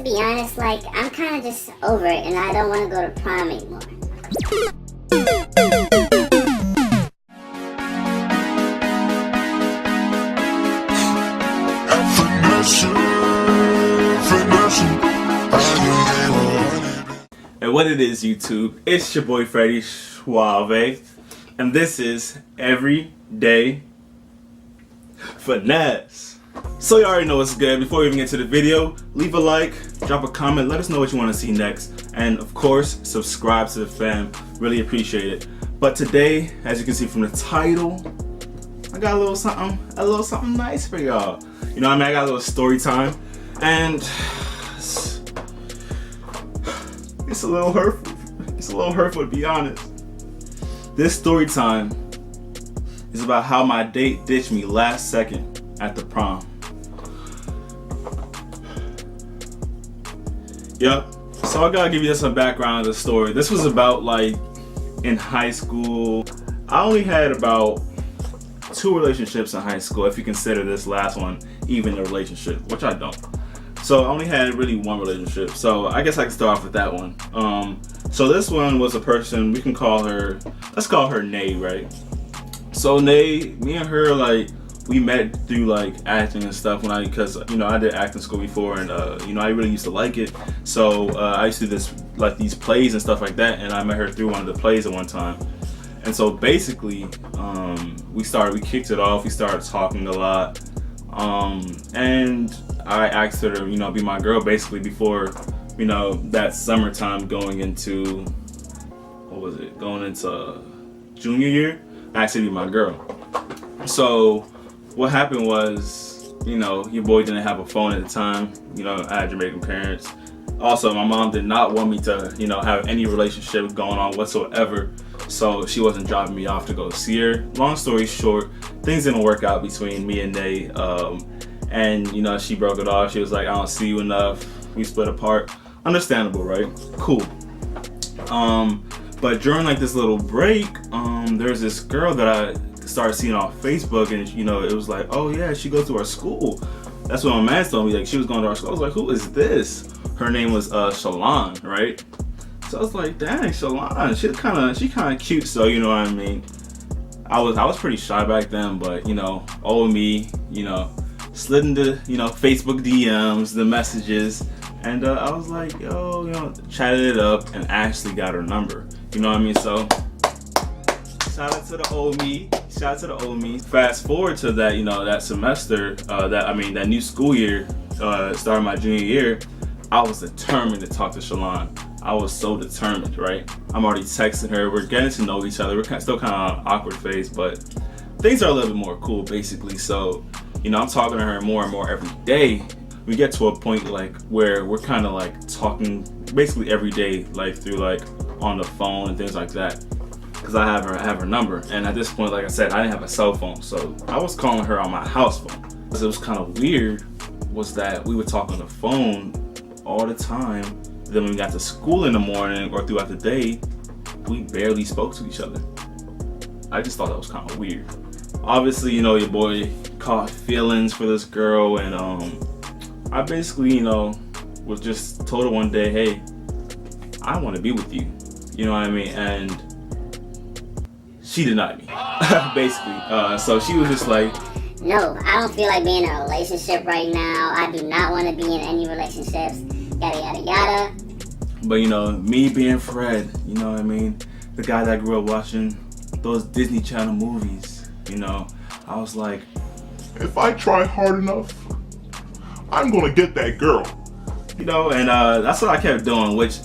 to be honest, like, I'm kind of just over it and I don't want to go to prom anymore. And what it is, YouTube, it's your boy Freddy Suave, and this is Everyday Finesse. So you already know what's good. Before we even get to the video, leave a like, drop a comment, let us know what you want to see next, and of course, subscribe to the fam. Really appreciate it. But today, as you can see from the title, I got a little something nice for y'all. You know what I mean? I got a little story time, and it's a little hurtful. It's a little hurtful, to be honest. This story time is about how my date ditched me last second at the prom. Yep. So I gotta give you some background of the story. This was about, like, in high school. I only had about 2 relationships in high school, if you consider this last one even a relationship, which I don't. So I only had really 1 relationship. So I guess I can start off with that one. So this one was a person, we can call her, let's call her Nay, right? So Nay, me and her, like, we met through, like, acting and stuff because, you know, I did acting school before, and you know, I really used to like it. So I used to do this, like, these plays and stuff like that, and I met her through one of the plays at one time. And so basically, we kicked it off, we started talking a lot, and I asked her to, you know, be my girl basically before, you know, that summertime going into, going into junior year, I asked her to be my girl. So what happened was, you know, your boy didn't have a phone at the time. You know, I had Jamaican parents. Also, my mom did not want me to, you know, have any relationship going on whatsoever. So she wasn't dropping me off to go see her. Long story short, things didn't work out between me and Nay. And, you know, she broke it off. She was like, I don't see you enough. We split apart. Understandable, right? Cool. But during, like, this little break, there's this girl that I started seeing on Facebook, and, you know, it was like, oh yeah, she goes to our school. That's what my man told me, like, she was going to our school. I was like, who is this? Her name was Shalon, right? So I was like, dang, Shalon, she kind of cute. So, you know what I mean? I was pretty shy back then, but, you know, old me, you know, slid into, you know, Facebook DMs, the messages, and I was like, yo, you know, chatted it up and actually got her number. You know what I mean? So shout out to the old me. Shout out to the old me. Fast forward to that, you know, that semester, that new school year, starting my junior year, I was determined to talk to Shalon. I was so determined, right? I'm already texting her. We're getting to know each other. We're still kind of on awkward phase, but things are a little bit more cool, basically. So, you know, I'm talking to her more and more every day. We get to a point, like, where we're kind of, like, talking basically every day, like, through, like, on the phone and things like that, because I have her number. And at this point, like I said, I didn't have a cell phone, so I was calling her on my house phone. It was kind of weird was that we would talk on the phone all the time. Then when we got to school in the morning or throughout the day, we barely spoke to each other. I just thought that was kind of weird. Obviously, you know, your boy caught feelings for this girl, and I basically, you know, was just told her one day, hey, I want to be with you. You know what I mean? And she denied me, basically. So she was just like, no, I don't feel like being in a relationship right now. I do not want to be in any relationships. Yada, yada, yada. But, you know, me being Fred, you know what I mean? The guy that grew up watching those Disney Channel movies, you know, I was like, if I try hard enough, I'm gonna get that girl. You know, and that's what I kept doing, which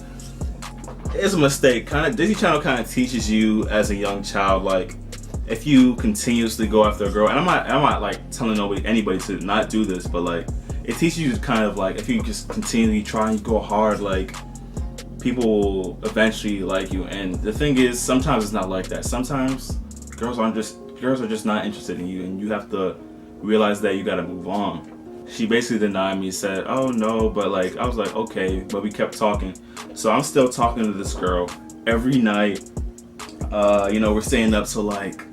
is a mistake. Disney Channel kind of teaches you as a young child, like, if you continuously go after a girl, and I'm not like telling anybody to not do this, but, like, it teaches you kind of, like, if you just continually try and go hard, like, people will eventually like you. And the thing is, sometimes it's not like that. Sometimes girls are just not interested in you, and you have to realize that you gotta move on. She basically denied me, said, oh no, but, like, I was like, okay, but we kept talking. So I'm still talking to this girl every night. You know, we're staying up till, like,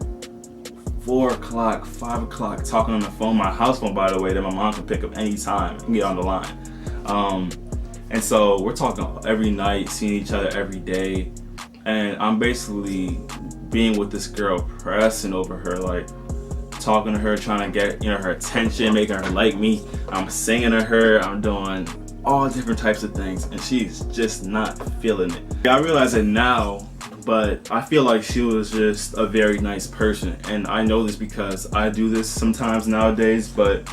4 o'clock, 5 o'clock, talking on the phone, my house phone, by the way, that my mom can pick up anytime and get on the line. And so we're talking every night, seeing each other every day. And I'm basically being with this girl, pressing over her, like talking to her, trying to get, her attention, making her like me. I'm singing to her, I'm doing all different types of things, and she's just not feeling it. I realize it now, but I feel like she was just a very nice person. And I know this because I do this sometimes nowadays, but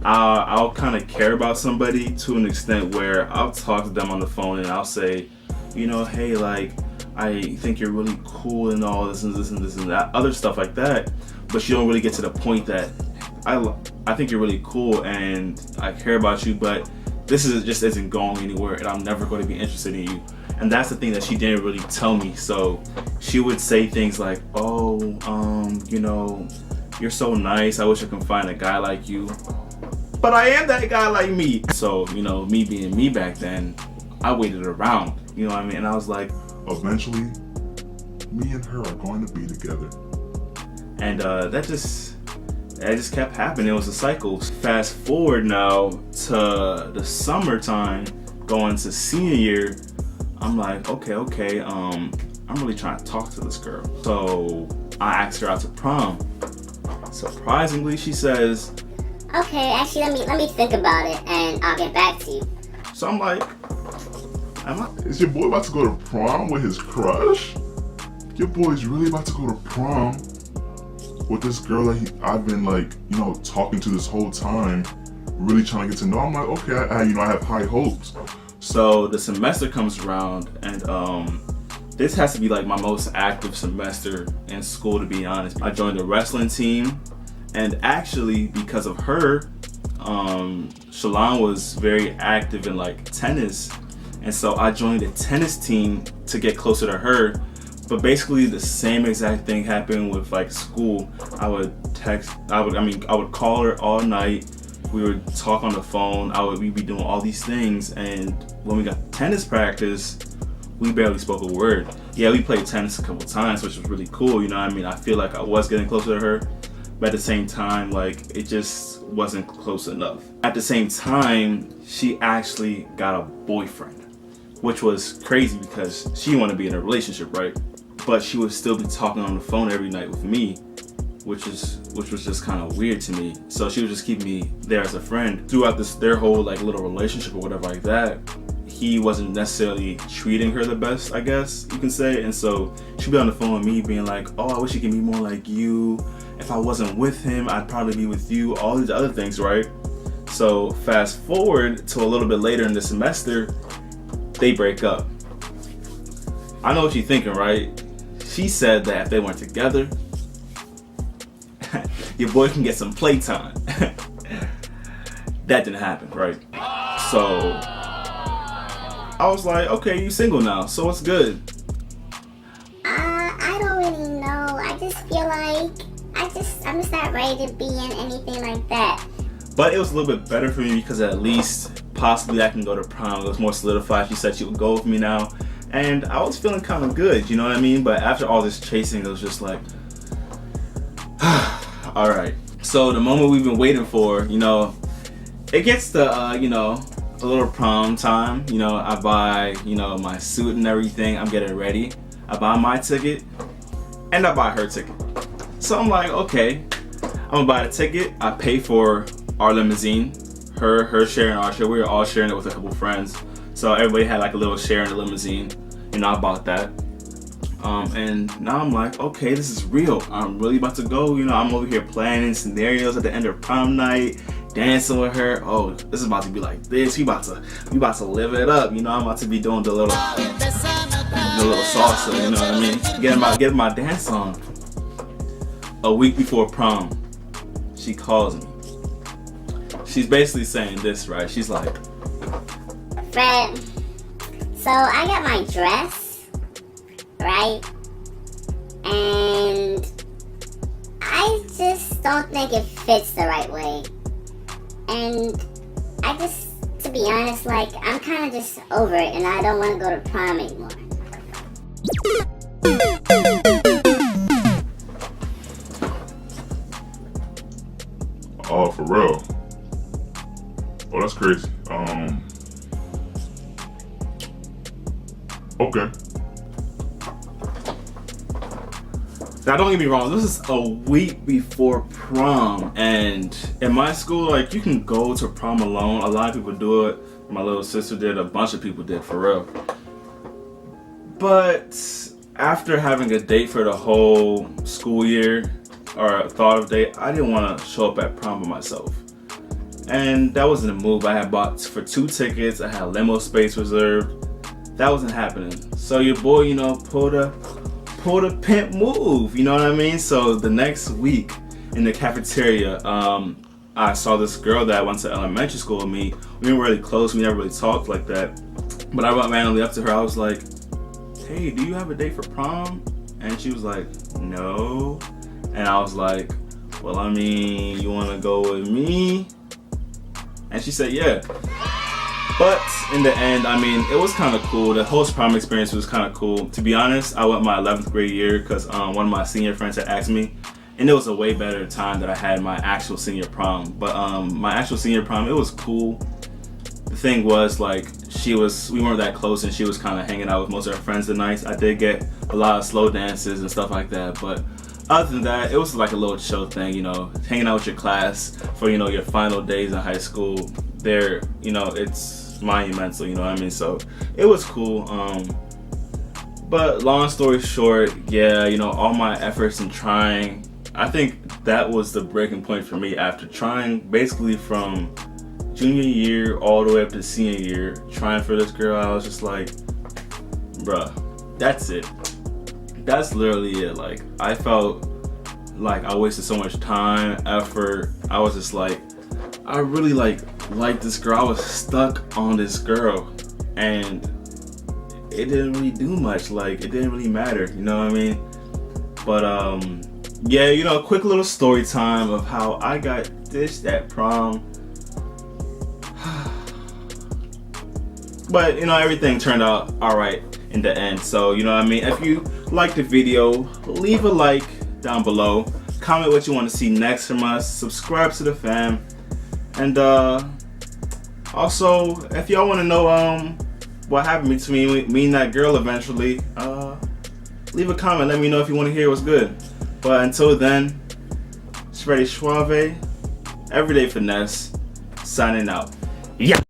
I'll kind of care about somebody to an extent where I'll talk to them on the phone and I'll say, hey, like, I think you're really cool and all this and this and this and that, other stuff like that. But you don't really get to the point that I think you're really cool and I care about you, but this just isn't going anywhere and I'm never going to be interested in you. And that's the thing that she didn't really tell me. So she would say things like, oh, you're so nice. I wish I could find a guy like you. But I am that guy like me. So, me being me back then, I waited around, you know what I mean? And I was like, eventually, me and her are going to be together. And that just kept happening. It was a cycle. Fast forward now to the summertime, going to senior year. I'm like, okay, I'm really trying to talk to this girl. So I asked her out to prom. Surprisingly, she says, okay, actually, let me think about it, and I'll get back to you. So I'm like, Is your boy about to go to prom with his crush? Your boy's really about to go to prom with this girl that I've been talking to this whole time, really trying to get to know. I'm like, okay, I have high hopes. So the semester comes around, and this has to be like my most active semester in school, to be honest. I joined the wrestling team, and actually because of her, Shalon was very active in like tennis, and so I joined the tennis team to get closer to her. But basically the same exact thing happened with like school. I would call her all night. We would talk on the phone. We'd be doing all these things, and when we got to tennis practice, we barely spoke a word. Yeah, we played tennis a couple times, which was really cool, I feel like I was getting closer to her, but at the same time, like, it just wasn't close enough. At the same time, she actually got a boyfriend, which was crazy because she wanted to be in a relationship, right? But she would still be talking on the phone every night with me, which was just kind of weird to me. So she would just keep me there as a friend throughout their whole like little relationship or whatever like that. He wasn't necessarily treating her the best, I guess you can say. And so she'd be on the phone with me being like, oh, I wish he could be more like you. If I wasn't with him, I'd probably be with you. All these other things, right? So fast forward to a little bit later in the semester, they break up. I know what you're thinking, right? She said that if they weren't together, your boy can get some playtime. That didn't happen, right? So I was like, okay, you single now, so what's good? I don't really know. I just feel like I'm just not ready to be in anything like that. But it was a little bit better for me because at least possibly I can go to prom. It was more solidified. She said she would go with me now. And I was feeling kind of good, you know what I mean? But after all this chasing, it was just like, all right. So the moment we've been waiting for, it gets to, a little prom time. I buy, my suit and everything. I'm getting ready. I buy my ticket and I buy her ticket. So I'm like, okay, I'm gonna buy the ticket. I pay for our limousine. Her sharing our share. We were all sharing it with a couple friends. So everybody had like a little share in the limousine. I bought that. And now I'm like, okay, this is real. I'm really about to go. I'm over here planning scenarios at the end of prom night, dancing with her. Oh, this is about to be like this. We about to live it up. I'm about to be doing the little salsa. You know what I mean? Getting my dance on. A week before prom, she calls me. She's basically saying this, right? She's like, Fred, so I got my dress, right? And I just don't think it fits the right way. And to be honest, like, I'm kind of just over it and I don't want to go to prom anymore. Oh, for real? Oh, that's crazy. Okay. Now don't get me wrong, this is a week before prom, and in my school, like, you can go to prom alone. A lot of people do it. My little sister did, a bunch of people did, for real. But after having a date for the whole school year, or a thought of date, I didn't want to show up at prom by myself. And that wasn't a move. I had bought for 2 tickets, I had limo space reserved. That wasn't happening. So your boy, you know, pulled a pimp move, you know what I mean? So the next week in the cafeteria, I saw this girl that went to elementary school with me. We weren't really close, we never really talked like that. But I went randomly up to her, I was like, hey, do you have a date for prom? And she was like, no. And I was like, well, I mean, you wanna go with me? And she said, yeah. But in the end, I mean, it was kind of cool. The whole prom experience was kind of cool. To be honest, I went my 11th grade year because one of my senior friends had asked me, and it was a way better time that I had my actual senior prom. But my actual senior prom, it was cool. The thing was, like, we weren't that close, and she was kind of hanging out with most of her friends the nights. I did get a lot of slow dances and stuff like that, but other than that, it was like a little chill thing, you know, hanging out with your class for, you know, your final days in high school. There, you know, it's monumental, you know what I mean? So it was cool. But long story short, yeah, you know, all my efforts in trying, I think that was the breaking point for me. After trying basically from junior year all the way up to senior year, trying for this girl, I was just like, bruh, that's it. That's literally it. Like, I felt like I wasted so much time, effort. I was just like, I really like this girl. I was stuck on this girl, and it didn't really do much. Like, it didn't really matter, you know what I mean? But yeah, you know, a quick little story time of how I got ditched at prom. But you know, everything turned out all right in the end. So you know what I mean? If you like the video, leave a like down below. Comment what you want to see next from us. Subscribe to the fam. And also, if y'all want to know what happened between me and that girl eventually, leave a comment. Let me know if you want to hear what's good. But until then, it's Freddy Suave, Everyday Finesse, signing out. Yeah.